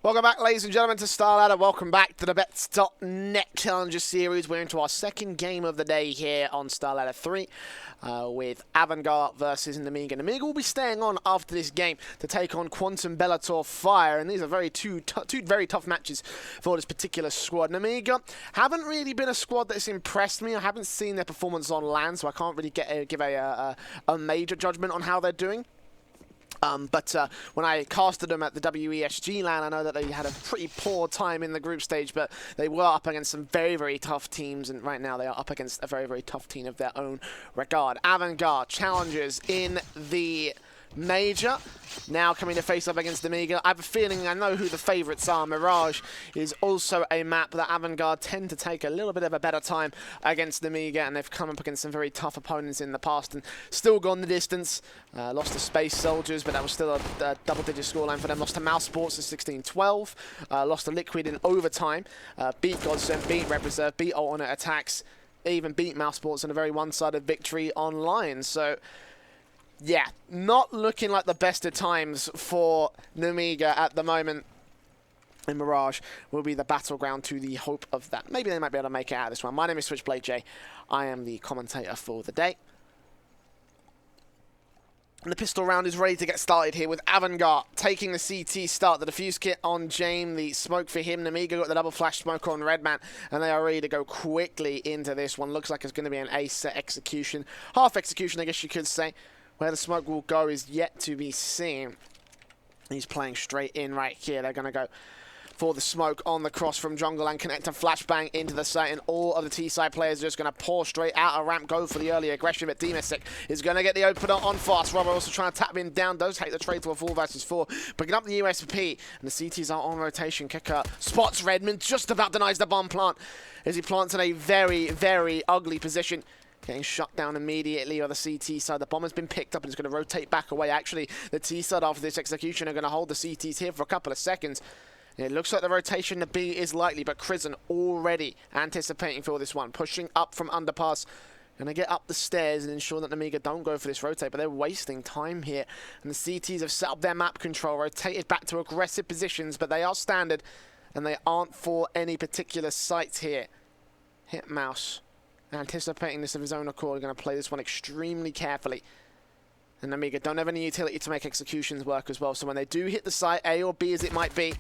Welcome back, ladies and gentlemen, to StarLadder. Welcome back to the Bets.net Challenger Series. We're into our second game of the day here on StarLadder 3 with AVANGAR versus Nemiga. Nemiga will be staying on after this game to take on Quantum Bellator Fire, and these are two very tough matches for this particular squad. Nemiga haven't really been a squad that's impressed me. I haven't seen their performance on land, so I can't really give a major judgment on how they're doing. But when I casted them at the WESG LAN, I know that they had a pretty poor time in the group stage, but they were up against some very tough teams, and right now they are up against a very tough team of their own regard. AVANGAR challengers in the major, now coming to face up against Nemiga. I have a feeling I know who the favourites are. Mirage is also a map that AVANGAR tend to take a little bit of a better time against Nemiga, and they've come up against some very tough opponents in the past and still gone the distance. Lost to Space Soldiers, but that was still a double-digit scoreline for them. Lost to Mouse Sports at 16-12. Lost to Liquid in overtime. Beat Godsend, beat Red Reserve, beat Alternate Attacks, even beat Mouse Sports in a very one-sided victory online. So yeah, not looking like the best of times for Nemiga at the moment. And Mirage will be the battleground to the hope of that. Maybe they might be able to make it out of this one. My name is Switchblade J. I am the commentator for the day. And the pistol round is ready to get started here with AVANGAR taking the CT start. The defuse kit on James, the smoke for him. Nemiga got the double flash smoke on Redman, and they are ready to go quickly into this one. Looks like it's going to be an ace execution. Half execution, I guess you could say. Where the smoke will go is yet to be seen. He's playing straight in right here. They're going to go for the smoke on the cross from jungle and connect a flashbang into the site, and all of the T-side players are just going to pour straight out a ramp, go for the early aggression, but Demistic is going to get the opener on fast. Robber also trying to tap him down, does take the trade to a 4 versus 4, picking up the USP, and the CTs are on rotation. Kicker spots Redmond, just about denies the bomb plant as he plants in a very ugly position. Getting shut down immediately on the CT side. The bomb has been picked up and is going to rotate back away. Actually, the T side after this execution are going to hold the CTs here for a couple of seconds. And it looks like the rotation to B is likely, but Crizzen already anticipating for this one. Pushing up from underpass. Going to get up the stairs and ensure that Nemiga don't go for this rotate, but they're wasting time here. And the CTs have set up their map control, rotated back to aggressive positions, but they are standard, and they aren't for any particular sites here. Hit mouse. Anticipating this of his own accord, going to play this one extremely carefully. And Nemiga don't have any utility to make executions work as well, so when they do hit the site, A or B as it might be,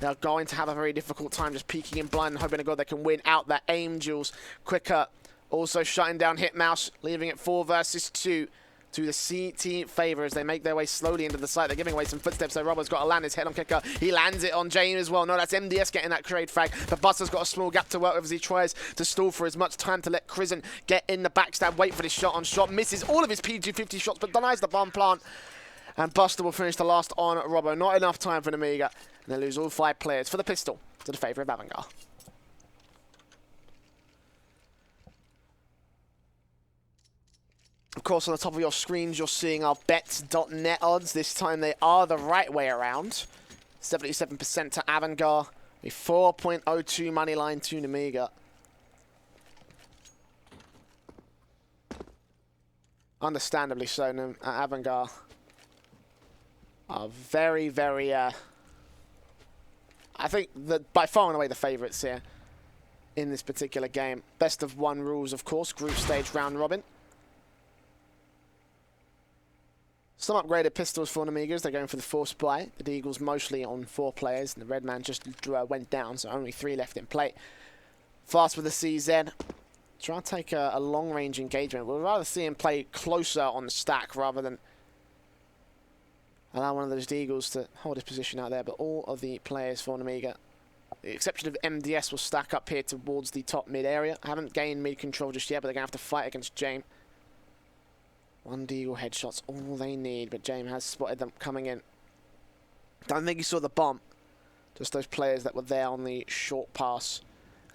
they're going to have a very difficult time just peeking in blind and hoping to God they can win out that aim duels quicker. Also shutting down Hit Mouse, leaving it 4 versus 2 to the CT favor as they make their way slowly into the site. They're giving away some footsteps, so Robber's got to land his head-on kicker. He lands it on James as well. No, that's MDS getting that trade frag, but Buster's got a small gap to work with as he tries to stall for as much time to let Crizzen get in the backstab, wait for this shot-on-shot, misses all of his PG-50 shots, but denies the bomb plant. And Buster will finish the last on Robbo. Not enough time for Nemiga, and they lose all 5 players for the pistol to the favor of AVANGAR. Of course, on the top of your screens, you're seeing our Bets.net odds. This time they are the right way around. 77% to AVANGAR, a 4.02 money line to Nemiga. Understandably so, AVANGAR are very I think that by far and away the favourites here in this particular game. Best of 1 rules, of course, group stage round robin. Some upgraded pistols for Nemigas. They're going for the Force Buy. The Deagle's mostly on 4 players, and the Red Man just went down, so only 3 left in play. Fast with the CZ. Try to take a long-range engagement. We'd rather see him play closer on the stack rather than allow one of those Deagles to hold his position out there. But all of the players for Nemiga, the exception of MDS, will stack up here towards the top mid area. Haven't gained mid control just yet, but they're going to have to fight against James. 1 Deagle headshot's all they need, but James has spotted them coming in. Don't think he saw the bomb. Just those players that were there on the short pass.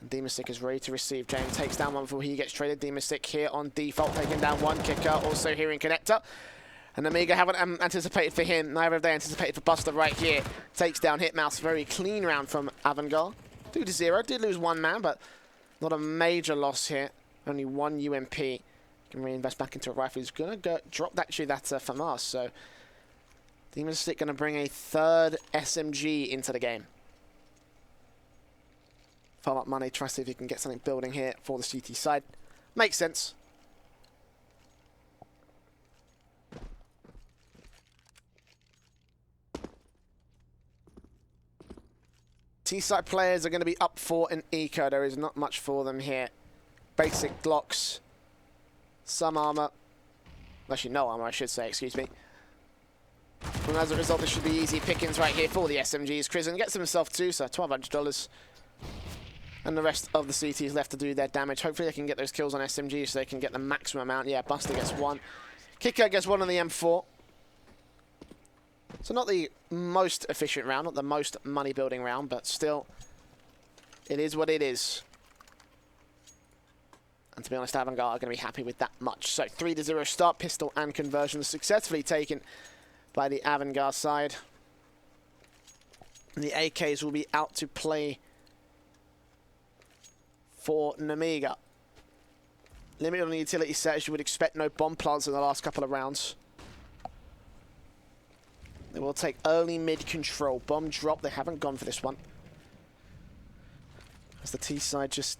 And Demistic is ready to receive. James takes down one before he gets traded. Demistic here on default, taking down 1 kicker. Also here in connector. And Nemiga haven't anticipated for him. Neither have they anticipated for Buster right here. Takes down Hitmouse. Very clean round from AVANGAR. 2-0. Did lose 1 man, but not a major loss here. Only 1 UMP. Can reinvest back into a rifle. He's going to go drop actually that FAMAS. So Demistic going to bring a 3rd SMG into the game. Farm up money, try to see if you can get something building here for the CT side. Makes sense. T-side players are going to be up for an eco. There is not much for them here. Basic Glocks. Some armor. Actually, no armor, I should say, excuse me. And as a result, this should be easy pickings right here for the SMGs. Crizzen gets himself too, so $1,200. And the rest of the CTs left to do their damage. Hopefully they can get those kills on SMGs so they can get the maximum amount. Yeah, Buster gets one. Kicker gets one on the M4. So not the most efficient round, not the most money-building round, but still, it is what it is. And to be honest, AVANGAR are going to be happy with that much. So 3-0 start, pistol and conversion successfully taken by the AVANGAR side. And the AKs will be out to play for Nemiga. Limited on the utility set, as you would expect, no bomb plants in the last couple of rounds. They will take early mid control. Bomb drop, they haven't gone for this one. As the T side just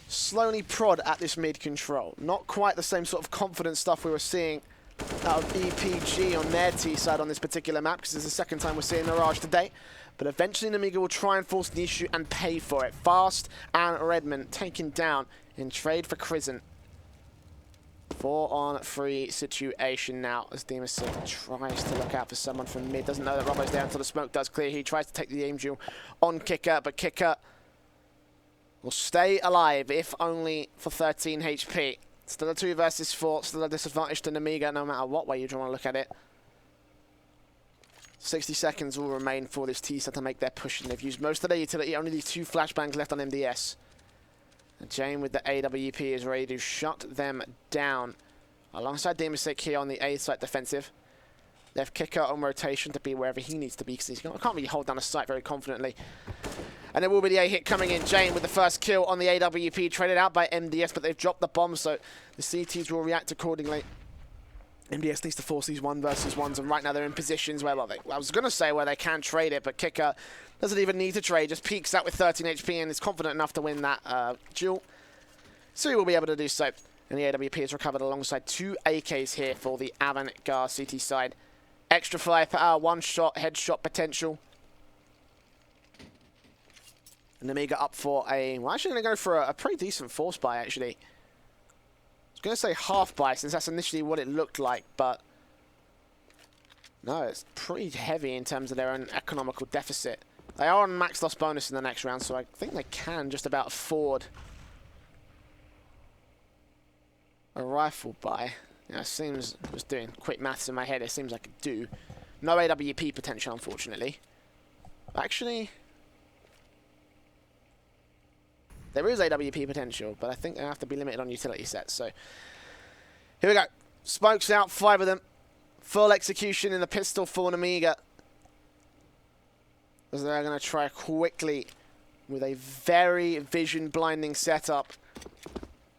slowly prod at this mid control. Not quite the same sort of confident stuff we were seeing out of EPG on their T side on this particular map, because it's the second time we're seeing Mirage today. But eventually Nemiga will try and force the issue and pay for it. Fast and Redmond taken down in trade for Crizzen. 4-on-3 situation now as Demasig tries to look out for someone from mid. Doesn't know that Robbo's there until the smoke does clear. He tries to take the aim duel on Kicker, but Kicker will stay alive, if only for 13 HP. Still a 2 versus 4, still a disadvantage to Nemiga no matter what way you want to look at it. 60 seconds will remain for this T-set to make their push, and they've used most of their utility. Only these 2 flashbangs left on MDS. And Jane with the AWP is ready to shut them down. Alongside Demasig here on the A site defensive. Left Kicker on rotation to be wherever he needs to be, because he can't really hold down a site very confidently. And there will be the A hit coming in. Jane with the first kill on the AWP, traded out by MDS, but they've dropped the bomb, so the CTs will react accordingly. MDS needs to force these 1 versus 1s, and right now they're in positions where, well, I was going to say where they can trade it, but Kicker doesn't even need to trade, just peeks out with 13 HP and is confident enough to win that duel. So he will be able to do so. And the AWP is recovered alongside 2 AKs here for the AVANGAR CT side. Extra firepower, 1-shot, headshot potential. And Nemiga up for a... Well, actually going to go for a pretty decent force buy, actually. I was going to say half buy, since that's initially what it looked like, but... No, it's pretty heavy in terms of their own economical deficit. They are on max loss bonus in the next round, so I think they can just about afford a rifle buy. Yeah, it seems, just doing quick maths in my head, it seems like it do. No AWP potential, unfortunately. Actually, there is AWP potential, but I think they have to be limited on utility sets. So here we go. Smokes out, 5 of them. Full execution in the pistol for Nemiga. As they're going to try quickly with a very vision-blinding setup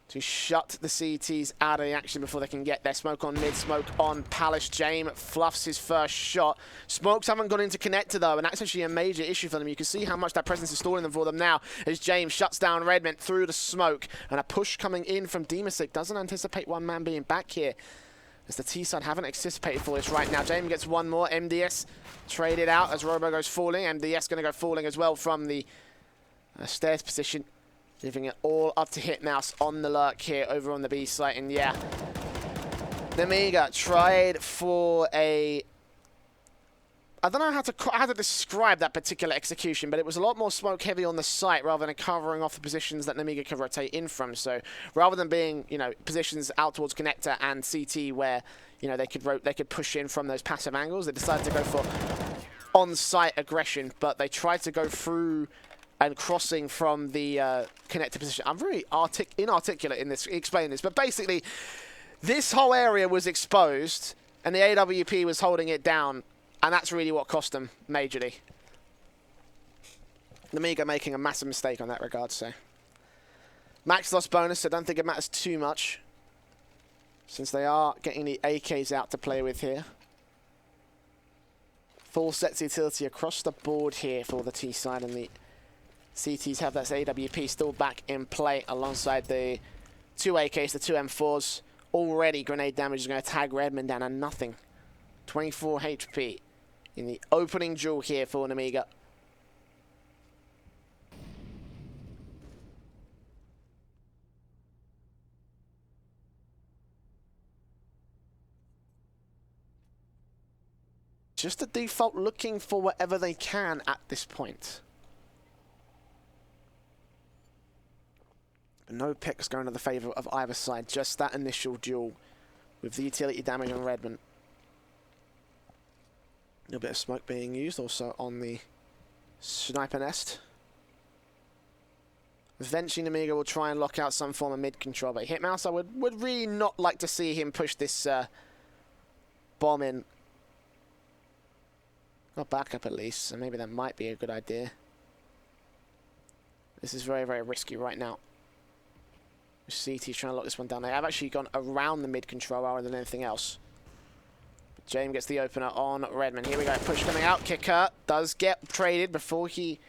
to shut the CTs out of the action before they can get their smoke on mid, smoke on Palace. James fluffs his first shot. Smokes haven't gone into connector though, and that's actually a major issue for them. You can see how much that presence is stalling them for them now as James shuts down Redmond through the smoke, and a push coming in from Demasig. Doesn't anticipate one man being back here, as the T-side haven't anticipated for this right now. James gets one more. MDS traded out as Robo goes falling. MDS going to go falling as well from the stairs position. Leaving it all up to Hitmouse on the lurk here over on the B site. And yeah, Nemiga tried for a... I don't know how to describe that particular execution, but it was a lot more smoke heavy on the site rather than covering off the positions that Nemiga can rotate in from. So rather than being, you know, positions out towards connector and CT where, you know, they could push in from those passive angles, they decided to go for on-site aggression, but they tried to go through and crossing from the connector position. I'm very inarticulate in this explaining this, but basically this whole area was exposed and the AWP was holding it down. And that's really what cost them majorly. Nemiga making a massive mistake on that regard, so. Max loss bonus, I don't think it matters too much, since they are getting the AKs out to play with here. Full sets utility across the board here for the T side, and the CTs have that AWP still back in play alongside the 2 AKs, the 2 M4s. Already grenade damage is going to tag Redmond down and nothing. 24 HP in the opening duel here for Nemiga. Just a default looking for whatever they can at this point. But no picks going to the favour of either side. Just that initial duel with the utility damage on Redmond. A little bit of smoke being used also on the sniper nest. Eventually Nemiga will try and lock out some form of mid control. But Hitmouse, I would really not like to see him push this bomb in. Got backup at least, so maybe that might be a good idea. This is very, very risky right now. CT's trying to lock this one down. They have actually gone around the mid control rather than anything else. But James gets the opener on Redmond. Here we go, push coming out. Kicker does get traded before he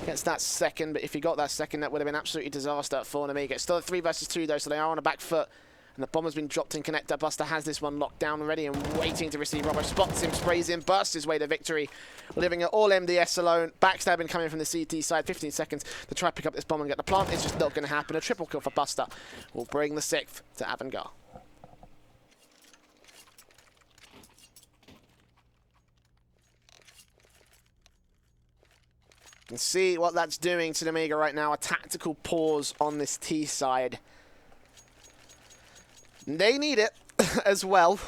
gets that second, but if he got that second, that would have been absolutely disaster for Nemiga. It's still a 3 versus 2 though, so they are on a back foot. And the bomb has been dropped in connector. Buster has this one locked down already and waiting to receive. Robbo spots him, sprays him, bursts his way to victory. Living at all MDS alone. Backstabbing coming from the CT side. 15 seconds to try to pick up this bomb and get the plant. It's just not going to happen. A triple kill for Buster will bring the 6th to AVANGAR. You can see what that's doing to Nemiga right now. A tactical pause on this T side. They need it as well.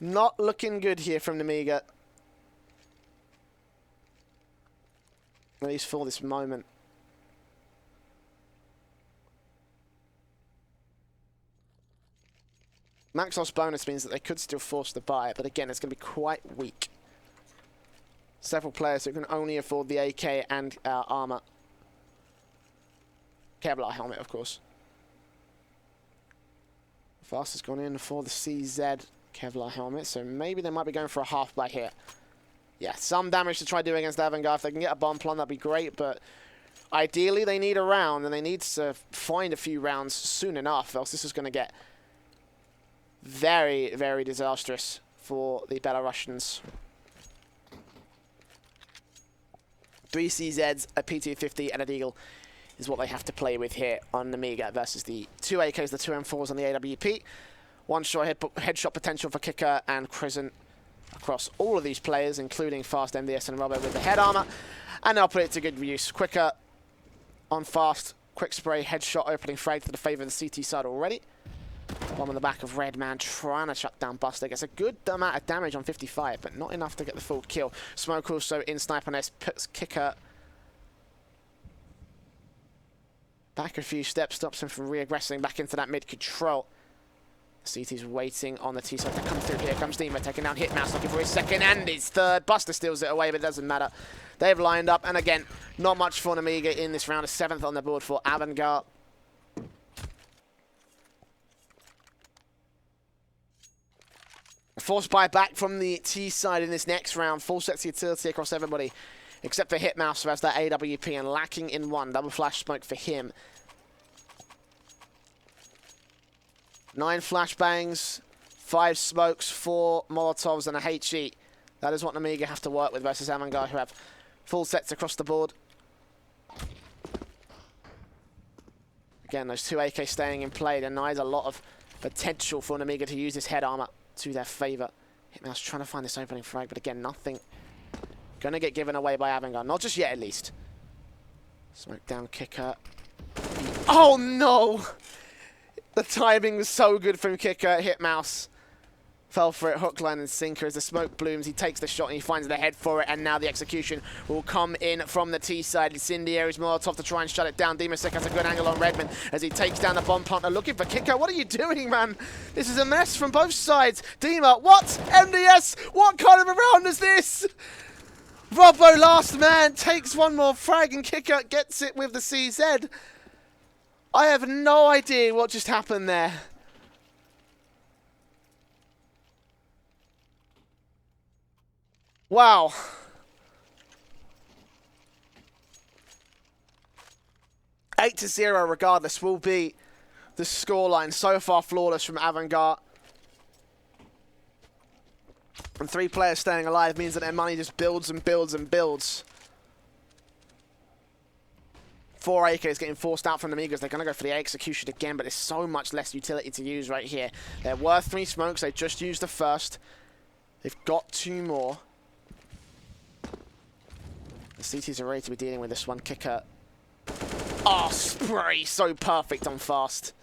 Not looking good here from Nemiga. At least for this moment. Maxos bonus means that they could still force the buy, but again, it's going to be quite weak. Several players who can only afford the AK and armor. Kevlar helmet, of course. Fast has gone in for the CZ Kevlar helmet, so maybe they might be going for a half buy here. Yeah, some damage to try doing against AVANGAR. If they can get a bomb plant, that'd be great, but ideally they need a round, and they need to find a few rounds soon enough, else this is going to get very, very disastrous for the Belarusians. 3 CZs, a P250, and a Deagle is what they have to play with here on Nemiga versus the 2 AKs, the 2 M4s on the AWP. One shot headshot potential for Kicker and Crescent across all of these players, including Fast, MDS, and Robbo with the head armor. And they'll put it to good use. Quicker on Fast, quick spray, headshot opening frag to the favor of the CT side already. Bomb on the back of Redman trying to shut down Buster. Gets a good amount of damage on 55, but not enough to get the full kill. Smoke also in Sniper Nest puts Kicker back a few steps, stops him from re-aggressing back into that mid-control. CT's waiting on the T side to come through. Here comes Dima taking down Hitmouse, looking for his second and his third. Buster steals it away, but it doesn't matter. They've lined up, and again, not much for Nemiga in this round. A 7th on the board for AVANGAR. Forced buy back from the T side in this next round. Full sets of utility across everybody, except for Hitmouse, who has that AWP and lacking in one. Double flash smoke for him. 9 flashbangs, 5 smokes, 4 Molotovs, and a HE. That is what Nemiga have to work with versus AVANGAR, who have full sets across the board. Again, those 2 AK staying in play denies a lot of potential for Nemiga to use this head armor to their favor. Hitmouse trying to find this opening frag, but again, nothing gonna get given away by AVANGAR. Not just yet, at least. Smoke down Kicker. Oh, no! The timing was so good from Kicker. Hitmouse fell for it, hook, line, and sinker. As the smoke blooms, he takes the shot and he finds the head for it, and now the execution will come in from the T side. Incendiary's Molotov to try and shut it down. Demasek has a good angle on Redmond as he takes down the bomb planter, looking for Kicker. What are you doing, man? This is a mess from both sides. Dima, what? MDS, what kind of a round is this? Robbo, last man, takes one more frag, and Kicker gets it with the CZ. I have no idea what just happened there. Wow. 9-0 regardless will be the scoreline. So far flawless from AVANGAR. And 3 players staying alive means that their money just builds and builds and builds. 4 AKs getting forced out from the Nemigas. They're going to go for the execution again, but there's so much less utility to use right here. There were 3 smokes. They just used the first. They've got 2 more. The CTs are ready to be dealing with this one. Kicker. Oh, spray. So perfect on fast.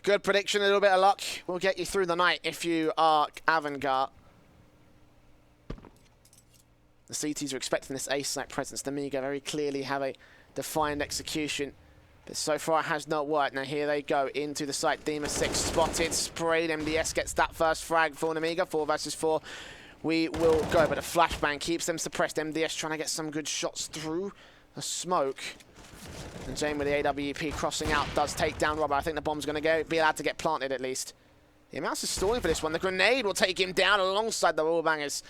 Good prediction. A little bit of luck will get you through the night if you are AVANGAR. The CTs are expecting this A-site presence. Nemiga very clearly have a defined execution, but so far it has not worked. Now here they go into the site. Dema 6 spotted, sprayed. MDS gets that first frag for Nemiga. 4 versus 4. We will go, but a flashbang keeps them suppressed. MDS trying to get some good shots through the smoke. And Jane with the AWP crossing out does take down Robert. I think the bomb's going to be allowed to get planted at least. The mouse is stalling for this one. The grenade will take him down alongside the wall bangers.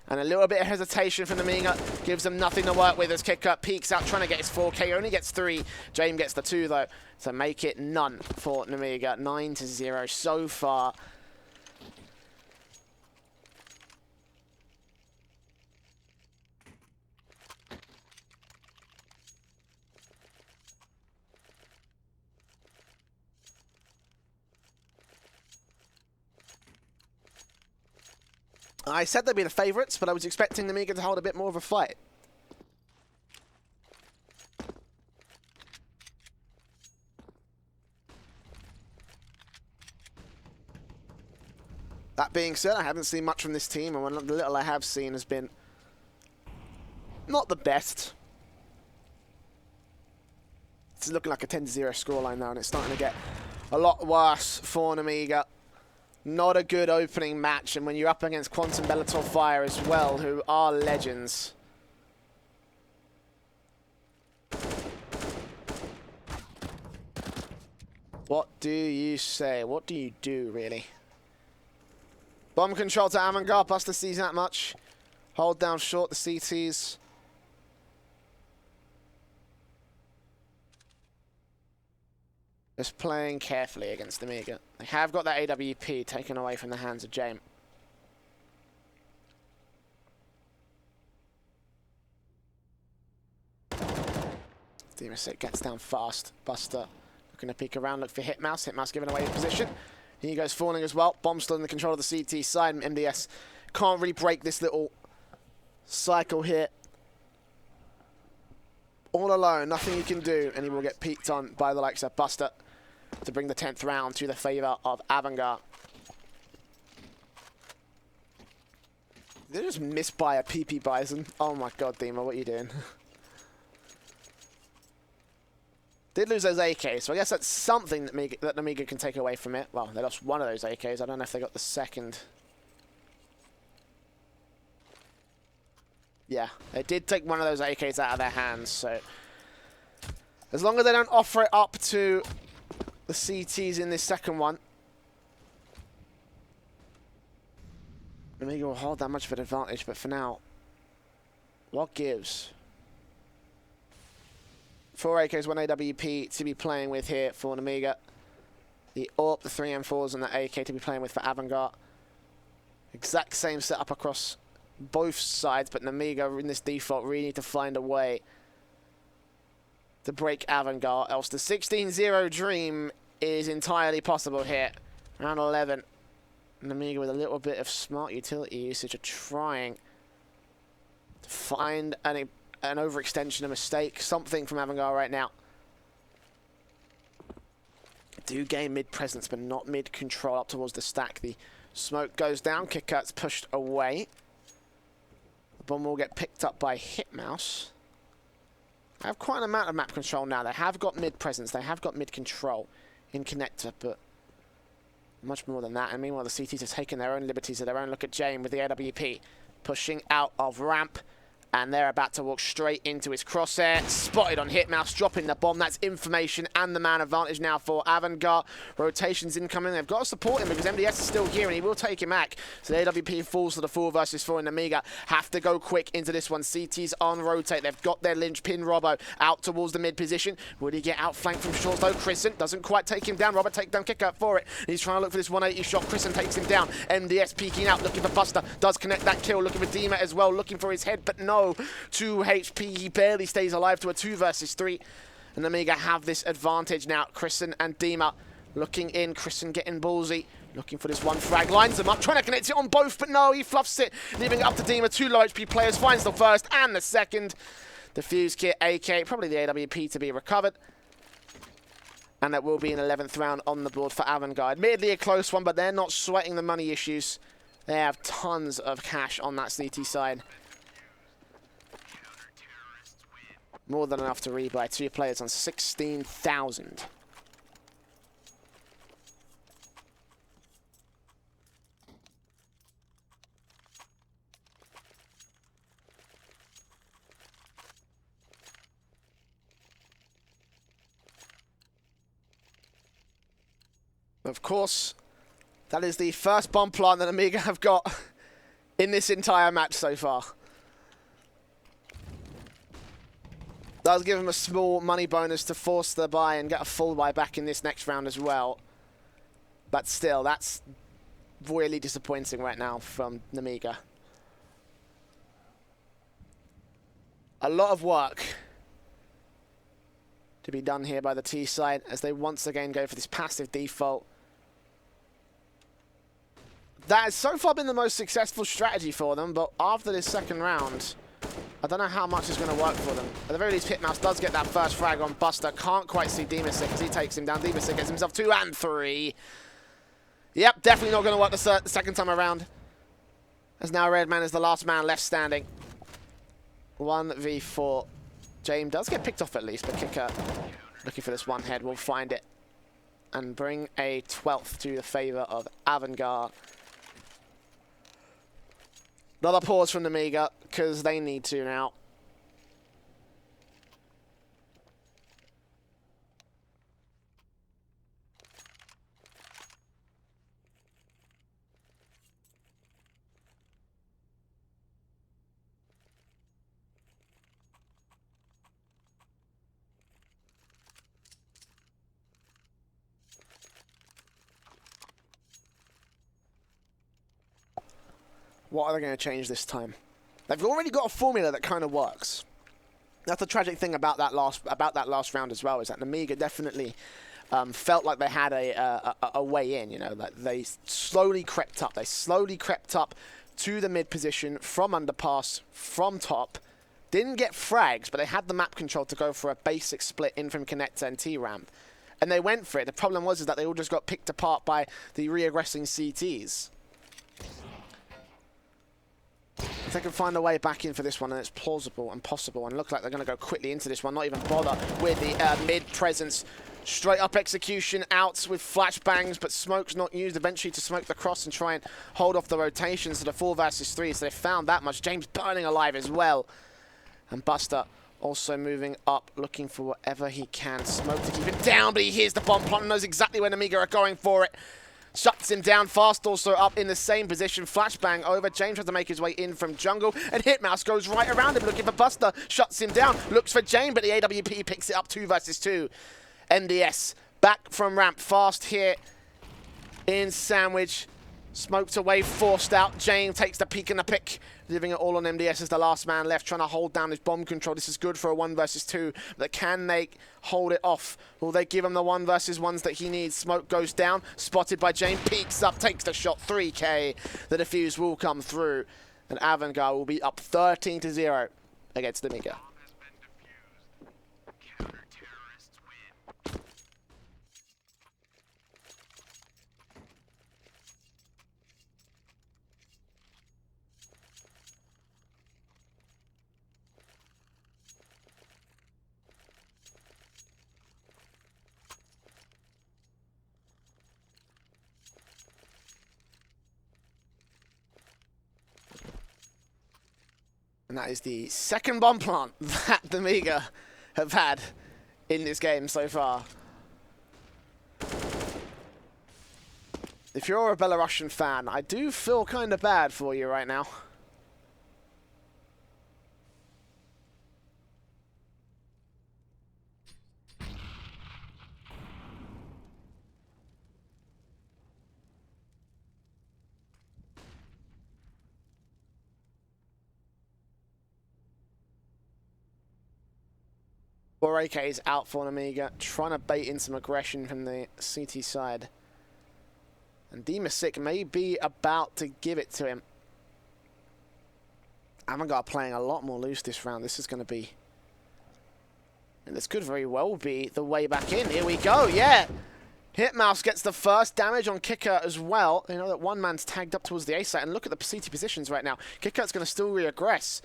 And a little bit of hesitation from Nemiga gives them nothing to work with as Kicker peeks out trying to get his 4K. Only gets 3. James gets the 2 though to make it none for Nemiga. 9-0 so far. I said they'd be the favourites, but I was expecting Nemiga to hold a bit more of a fight. That being said, I haven't seen much from this team, and the little I have seen has been not the best. It's looking like a 10-0 scoreline now, and it's starting to get a lot worse for Nemiga. Not a good opening match, and when you're up against Quantum Bellator Fire as well, who are legends. What do you say? What do you do, really? Bomb control to AVANGAR. Buster sees that much. Hold down short the CTs. Just playing carefully against Nemiga. They have got that AWP taken away from the hands of James. Demosit gets down fast. Buster looking to peek around, look for Hitmouse. Hitmouse giving away his position. He goes falling as well. Bomb still in the control of the CT side. MDS can't really break this little cycle here. All alone, nothing he can do, and he will get peeked on by the likes of Buster to bring the 10th round to the favour of AVANGAR. They just missed by a PP Bison. Oh my god, Dima, what are you doing? Did lose those AKs, so I guess that's something that Nemiga can take away from it. Well, they lost one of those AKs. I don't know if they got the second. Yeah, they did take one of those AKs out of their hands, so as long as they don't offer it up to the CTs in this second one, Nemiga will hold that much of an advantage, but for now, what gives? 4 AKs, 1 AWP to be playing with here for Nemiga. The AWP, the 3 M4s, and the AK to be playing with for AVANGAR. Exact same setup across both sides, but Nemiga in this default really need to find a way to break AVANGAR, else the 16-0 dream is entirely possible here. Round 11. Nemiga with a little bit of smart utility usage of trying to find an overextension, a mistake, something from AVANGAR right now. Do gain mid presence, but not mid control up towards the stack. The smoke goes down, Kickut's pushed away. The bomb will get picked up by Hitmouse. They have quite an amount of map control now. They have got mid presence, they have got mid control in connector, but much more than that. And meanwhile, the CTs have taken their own liberties of their own. Look at Jane with the AWP pushing out of ramp. And they're about to walk straight into his crosshair. Spotted on Hitmouse, dropping the bomb. That's information and the man advantage now for AVANGAR. Rotations incoming. They've got to support him because MDS is still here and he will take him back. So the AWP falls to the 4 versus 4 and Nemiga have to go quick into this one. CT's on rotate. They've got their linchpin Robbo out towards the mid position. Would he get outflanked from shorts though? Chrisen doesn't quite take him down. Robbo takedown kick out for it. He's trying to look for this 180 shot. Chrisen takes him down. MDS peeking out, looking for Buster. Does connect that kill. Looking for Dima as well. Looking for his head, but no. 2 HP, he barely stays alive to a 2 versus 3. And Nemiga have this advantage now. Chrisen and Dima looking in. Chrisen getting ballsy. Looking for this one frag. Lines them up. Trying to connect it on both, but no, he fluffs it. Leaving it up to Dima. 2 low HP players. Finds the first and the second. The fuse kit, AK, probably the AWP to be recovered. And that will be an 11th round on the board for AVANGAR. Admittedly a close one, but they're not sweating the money issues. They have tons of cash on that CT side. More than enough to rebuy 2 players on 16,000. Of course, that is the first bomb plant that Nemiga have got in this entire match so far. Does give him a small money bonus to force the buy and get a full buy back in this next round as well. But still, that's really disappointing right now from Nemiga. A lot of work to be done here by the T side as they once again go for this passive default. That has so far been the most successful strategy for them, but after this second round, I don't know how much is going to work for them. At the very least, Hitmouse does get that first frag on Buster. Can't quite see Demasik as he takes him down. Demasik gets himself 2 and 3. Yep, definitely not going to work the second time around. As now Redman is the last man left standing. 1v4. James does get picked off at least, but Kicker looking for this one head will find it. And bring a 12th to the favor of AVANGAR. Another pause from Nemiga, because they need to now. What are they going to change this time? They've already got a formula that kind of works. That's the tragic thing about that last round as well, is that Nemiga definitely felt like they had a way in. You know, that they slowly crept up. They slowly crept up to the mid position from underpass, from top. Didn't get frags, but they had the map control to go for a basic split in from connector and T-ramp. And they went for it. The problem was is that they all just got picked apart by the re-aggressing CTs. If they can find a way back in for this one, and it's plausible and possible, and look like they're going to go quickly into this one, not even bother with the mid presence. Straight up execution out with flashbangs, but smoke's not used eventually to smoke the cross and try and hold off the rotations to the 4 versus 3. So they found that much. James burning alive as well. And Buster also moving up, looking for whatever he can. Smoke to keep it down, but he hears the bomb plot and knows exactly where Nemiga are going for it. Shuts him down. Fast also up in the same position. Flashbang over. James has to make his way in from jungle. And Hitmouse goes right around him looking for Buster. Shuts him down. Looks for James, but the AWP picks it up 2 versus 2. MDS back from ramp. Fast here in Sandwich. Smoked away, forced out. James takes the peek and the pick. Leaving it all on MDS as the last man left, trying to hold down his bomb control. This is good for a 1 versus 2, but can they hold it off? Will they give him the 1 versus 1s that he needs? Smoke goes down, spotted by James, peeks up, takes the shot, 3K. The defuse will come through, and AVANGAR will be up 13-0 against Nemiga. And that is the second bomb plant that Nemiga have had in this game so far. If you're a Belarusian fan, I do feel kind of bad for you right now. AK is out for Nemiga, trying to bait in some aggression from the CT side. And Nemiga may be about to give it to him. AVANGAR playing a lot more loose this round. This is going to be... And this could very well be the way back in. Here we go, yeah! Hitmouse gets the first damage on Kicker as well. You know that one man's tagged up towards the A site. And look at the CT positions right now. Kicker's going to still re-aggress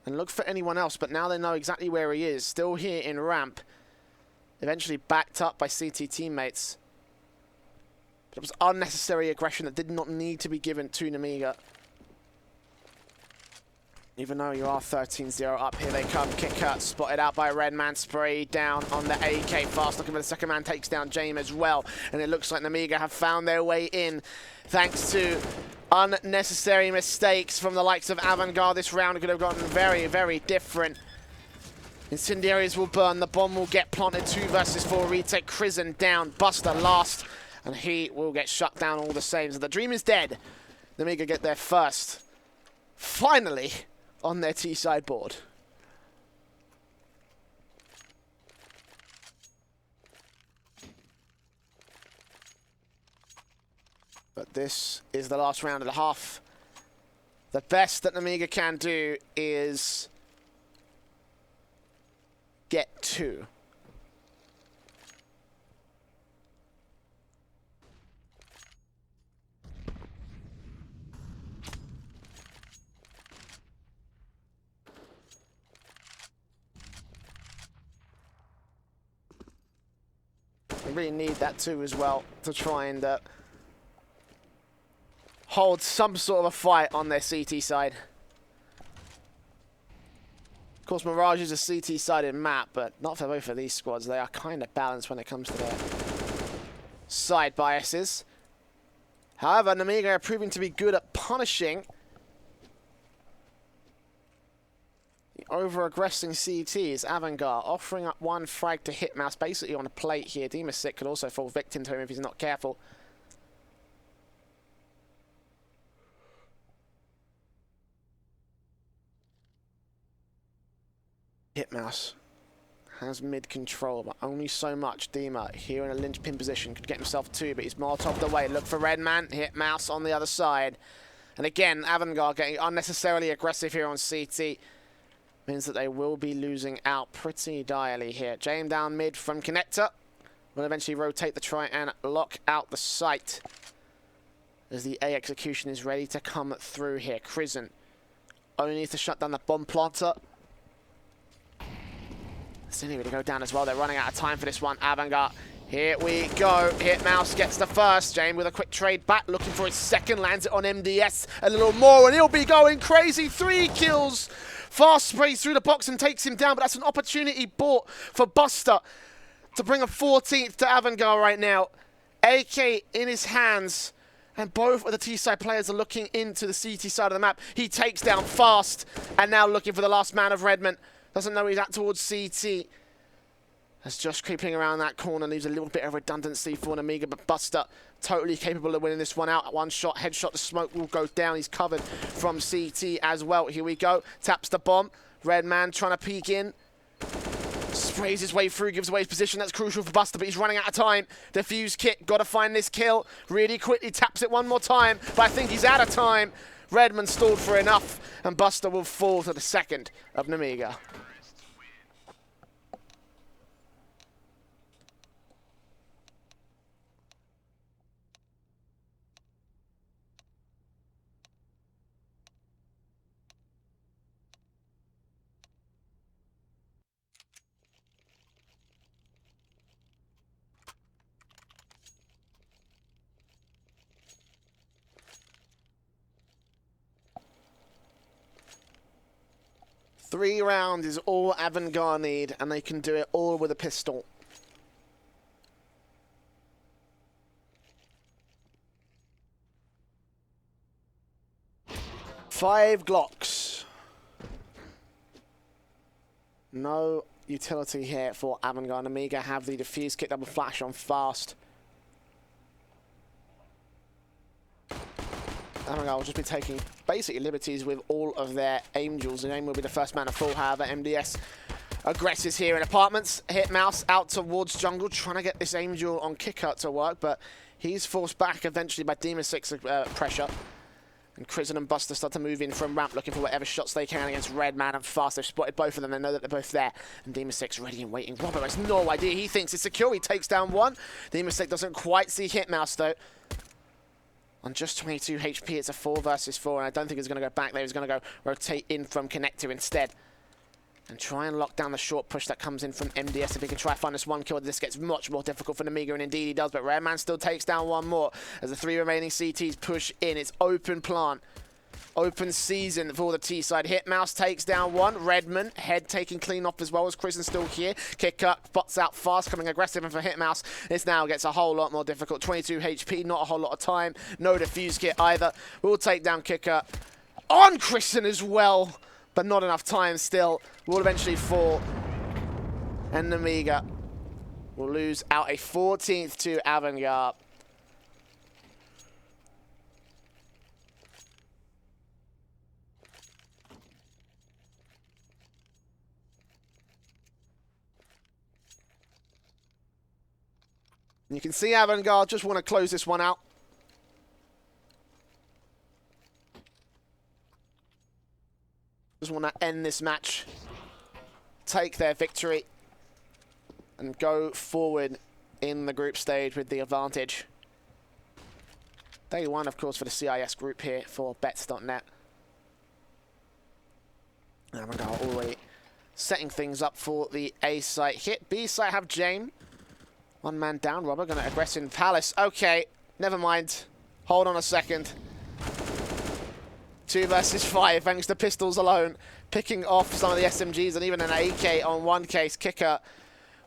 and look for anyone else. But now they know exactly where he is. Still here in ramp. Eventually backed up by CT teammates. But it was unnecessary aggression that did not need to be given to Nemiga. Even though you are 13-0 up, here they come. Kicker spotted out by Redman, spray down on the AK. Fast looking for the second man, takes down James as well. And it looks like Nemiga have found their way in thanks to unnecessary mistakes from the likes of AVANGAR. This round could have gotten very, very different. Incendiaries will burn, the bomb will get planted. 2 versus 4 retake. Crizzen down, Buster last. And he will get shut down all the same. So the dream is dead. Nemiga get there first. Finally, on their T-side board. But this is the last round of the half. The best that Nemiga can do is get 2. They really need that too as well to try and hold some sort of a fight on their CT side. Of course, Mirage is a CT-sided map, but not for both of these squads. They are kind of balanced when it comes to their side biases. However, Nemiga are proving to be good at punishing the over-aggressing CTs. AVANGAR offering up 1 frag to Hitmouse, basically on a plate here. Nemiga could also fall victim to him if he's not careful. Hitmouse has mid control, but only so much. Dima here in a linchpin position could get himself 2, but he's Molotov the way. Look for Redman, Hitmouse on the other side. And again, AVANGAR getting unnecessarily aggressive here on CT. Means that they will be losing out pretty direly here. Jame down mid from Connector. Will eventually rotate the try and lock out the site. As the A execution is ready to come through here. Crizzen only needs to shut down the bomb planter. Anyway, to go down as well. They're running out of time for this one. AVANGAR, here we go. Hitmouse gets the first. Jane with a quick trade back, looking for his second. Lands it on MDS a little more, and he'll be going crazy. 3 kills. Fast sprays through the box and takes him down, but that's an opportunity bought for Buster to bring a 14th to AVANGAR right now. AK in his hands, and both of the T-side players are looking into the CT side of the map. He takes down Fast, and now looking for the last man of Redmond. Doesn't know he's at towards CT. As Josh creeping around that corner leaves a little bit of redundancy for Nemiga, but Buster totally capable of winning this one out. 1 shot, headshot, the smoke will go down. He's covered from CT as well. Here we go. Taps the bomb. Redman trying to peek in. Sprays his way through, gives away his position. That's crucial for Buster, but he's running out of time. Defuse kit, got to find this kill. Really quickly taps it 1 more time, but I think he's out of time. Redman stalled for enough, and Buster will fall to the second of Nemiga. 3 rounds is all AVANGAR need, and they can do it all with a pistol. Five Glocks. No utility here for AVANGAR. Nemiga have the defuse kit, double flash on fast. AVANGAR will just be taking basically liberties with all of their Angels. And Aim will be the first man to fall, however. MDS aggressors here in apartments. Hit Mouse out towards jungle, trying to get this Angel on kick out to work, but he's forced back eventually by Demon 6 pressure. And Crizzen and Buster start to move in from ramp, looking for whatever shots they can against Redman and Fast. They've spotted both of them. They know that they're both there. And Demon 6 ready and waiting. Robert has no idea. He thinks it's secure. He takes down one. Demon 6 doesn't quite see Hitmouse, though. On just 22 HP, it's a 4 versus 4. And I don't think he's going to go back there. He's going to go rotate in from Connector instead. And try and lock down the short push that comes in from MDS. If he can try to find this one kill, this gets much more difficult for Nemiga, and indeed he does. But Redman still takes down one more as the 3 remaining CTs push in. It's open plant. Open season for the T-side. Hitmouse takes down one. Redman, head taking clean off as well as Crizzen still here. Kick up, bots out fast, coming aggressive, and for Hitmouse, this now gets a whole lot more difficult. 22 HP, not a whole lot of time. No defuse kit either. We'll take down Kicker on Crizzen as well, but not enough time still. Will eventually fall. And Nemiga will lose out a 14th to AVANGAR. You can see AVANGAR just want to close this one out. Just want to end this match, take their victory, and go forward in the group stage with the advantage. Day one, of course, for the CIS group here for bets.net. AVANGAR already setting things up for the A site. Hit B site, have Jame. One man down, Robert, going to aggressive Palace. Okay, never mind. Hold on a second. 2 versus 5, thanks to pistols alone. Picking off some of the SMGs and even an AK on one case. Kicker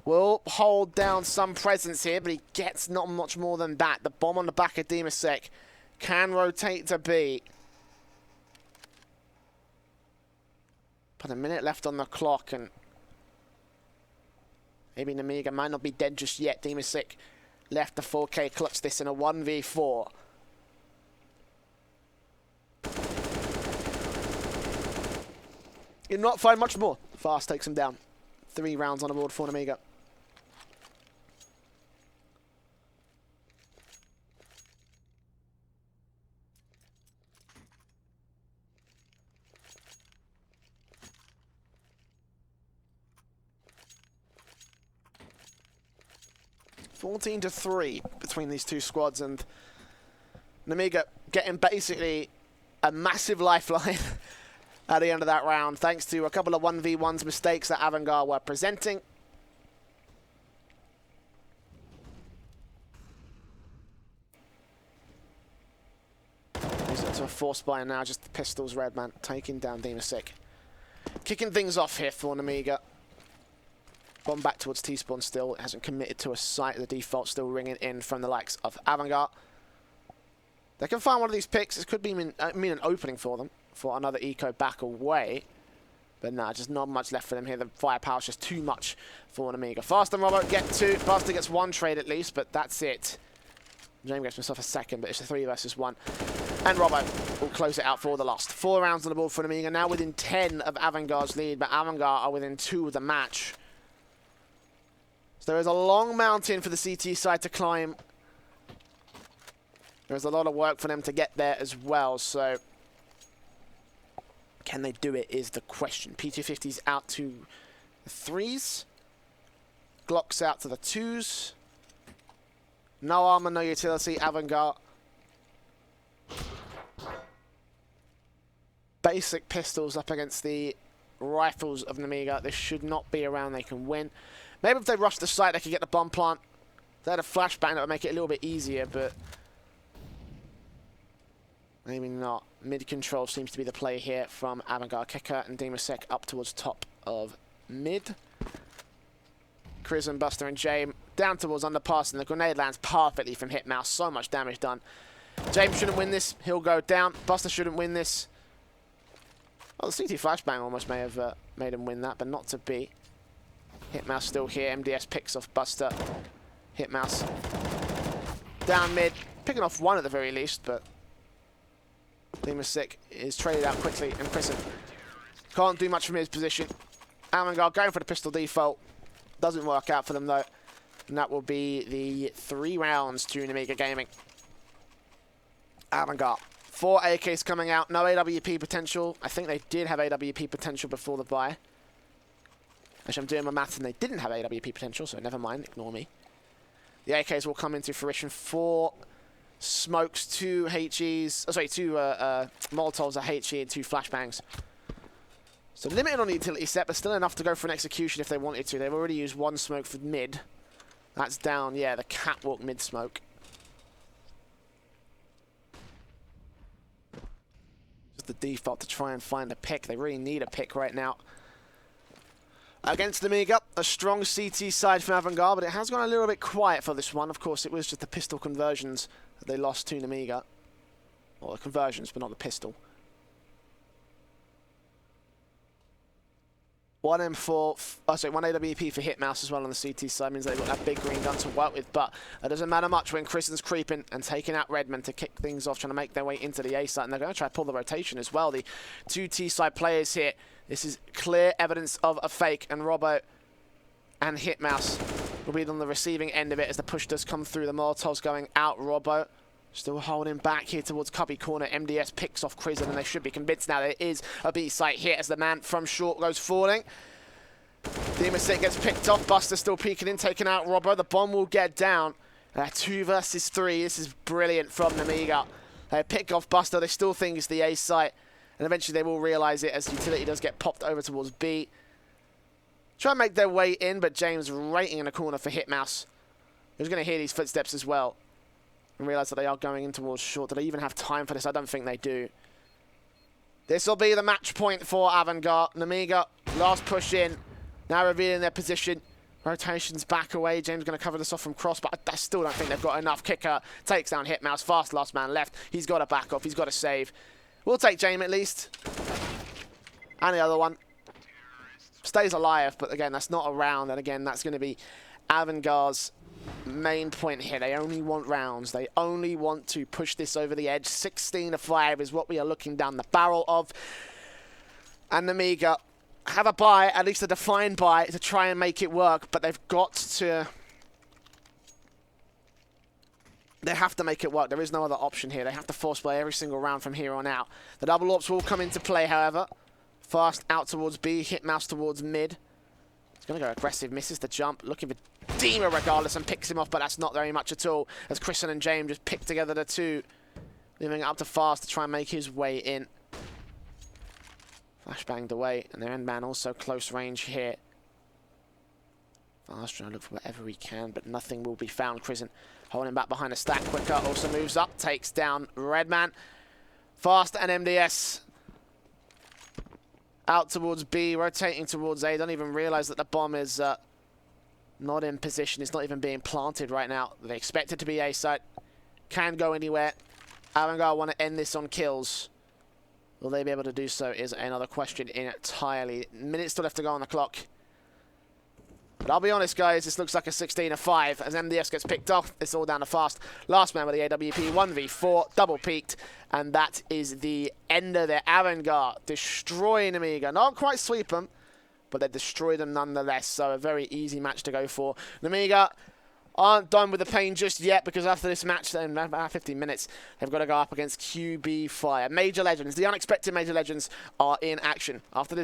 will hold down some presence here, but he gets not much more than that. The bomb on the back of Demasek can rotate to B. But a minute left on the clock, and maybe Nemiga might not be dead just yet. Demasek left the 4K, clutch this in a 1v4. You'll not find much more. Fast takes him down. 3 rounds on the board for Nemiga. (14-3) between these two squads, and Nemiga getting basically a massive lifeline at the end of that round, thanks to a couple of 1v1s mistakes that AVANGAR were presenting. He's up to a force buy now, just the pistols, Redman taking down Demasek. Kicking things off here for Nemiga. Gone back towards T-spawn still. It hasn't committed to a site. The default still ringing in from the likes of AVANGAR. They can find one of these picks. This could be mean an opening for them for another eco back away. But nah, just not much left for them here. The firepower's just too much for Nemiga. Fast and Robbo get 2. Faster gets 1 trade at least, but that's it. James gets himself a second, but it's a 3 versus 1. And Robbo will close it out for the last. 4 rounds on the board for Nemiga. Now within 10 of AVANGAR's lead, but AVANGAR are within 2 of the match. So there is a long mountain for the CT side to climb. There's a lot of work for them to get there as well, so can they do it is the question. P250's out to the 3s. Glock's out to the 2s. No armor, no utility, AVANGAR. Basic pistols up against the rifles of Nemiga. This should not be around, they can win. Maybe if they rush the site, they could get the bomb plant. If they had a flashbang, that would make it a little bit easier, but... Maybe not. Mid control seems to be the play here from AVANGAR. Kicker and Demasek up towards top of mid. Crizzen, Buster and James down towards underpass, and the grenade lands perfectly from Hitmouse. So much damage done. James shouldn't win this. He'll go down. Buster shouldn't win this. Oh, the CT flashbang almost may have made him win that, but not to be. Hitmouse still here. MDS picks off Buster. Hitmouse down mid. Picking off one at the very least, but Demasek is traded out quickly, and Crizzen can't do much from his position. AVANGAR going for the pistol default. Doesn't work out for them though. And that will be the 3 rounds to Nemiga Gaming. AVANGAR. 4 AKs coming out. No AWP potential. I think they did have AWP potential before the buy. Actually, I'm doing my maths and they didn't have AWP potential, so never mind. Ignore me. The AKs will come into fruition. 4 smokes, 2 HEs. Oh, sorry, 2 Molotovs, a HE, and 2 flashbangs. So limited on the utility set, but still enough to go for an execution if they wanted to. They've already used 1 smoke for mid. That's down, yeah, the catwalk mid smoke. Just the default to try and find a pick. They really need a pick right now. Against Nemiga, a strong CT side from AVANGAR, but it has gone a little bit quiet for this one. Of course, it was just the pistol conversions that they lost to Nemiga. Well, the conversions, but not the pistol. 1 M4, oh sorry, 1 AWP for Hitmouse as well on the CT side. Means they've got that big green gun to work with, but it doesn't matter much when Crizzen's creeping and taking out Redman to kick things off, trying to make their way into the A side. And they're going to try to pull the rotation as well. The 2 T side players here. This is clear evidence of a fake, and Robbo and Hitmouse will be on the receiving end of it as the push does come through. The Molotovs going out. Robbo still holding back here towards cubby corner. MDS picks off Crizzen, and they should be convinced now there is a B site here as the man from short goes falling. Demasek gets picked off. Buster still peeking in, taking out Robbo. The bomb will get down. 2 versus 3. This is brilliant from Nemiga. They pick off Buster. They still think it's the A site. And eventually they will realise it as utility does get popped over towards B. Try and make their way in, but James waiting in a corner for Hitmouse. Who's going to hear these footsteps as well. And realise that they are going in towards short. Do they even have time for this? I don't think they do. This will be the match point for AVANGAR. Nemiga, last push in. Now revealing their position. Rotations back away. James going to cover this off from cross, but I still don't think they've got enough. Kicker takes down Hitmouse. Fast last man left. He's got to back off. He's got to save. We'll take James at least. And the other one stays alive, but again, that's not a round. And again, that's going to be AVANGAR's main point here. They only want rounds. They only want to push this over the edge. 16-5 is what we are looking down the barrel of. And Nemiga have a buy, at least a defined buy, to try and make it work, but they've got to... They have to make it work. There is no other option here. They have to force play every single round from here on out. The double AWPs will come into play, however. Fast out towards B, Hitmouse towards mid. He's going to go aggressive, misses the jump, looking for Dima regardless and picks him off, but that's not very much at all. As Crizzen and James just pick together the 2, leaving it up to Fast to try and make his way in. Flashbanged away, and their end man also close range here. Fast trying to look for whatever he can, but nothing will be found. Crizzen holding back behind a stack. Quicker also moves up, takes down Redman. Fast and MDS out towards B, rotating towards A. Don't even realize that the bomb is not in position. It's not even being planted right now. They expect it to be A site. Can go anywhere. AVANGAR want to end this on kills. Will they be able to do so is another question entirely. Minutes still left to go on the clock. But I'll be honest, guys, this looks like a 16-5 as MDS gets picked off. It's all down to Fast. Last man with the AWP, 1v4, double peaked. And that is the end of their AVANGAR. Destroying Nemiga. Not quite sweep them, but they destroyed them nonetheless. So a very easy match to go for. Nemiga aren't done with the pain just yet, because after this match, in about 15 minutes, they've got to go up against QB Fire. Major Legends, the unexpected Major Legends are in action. After this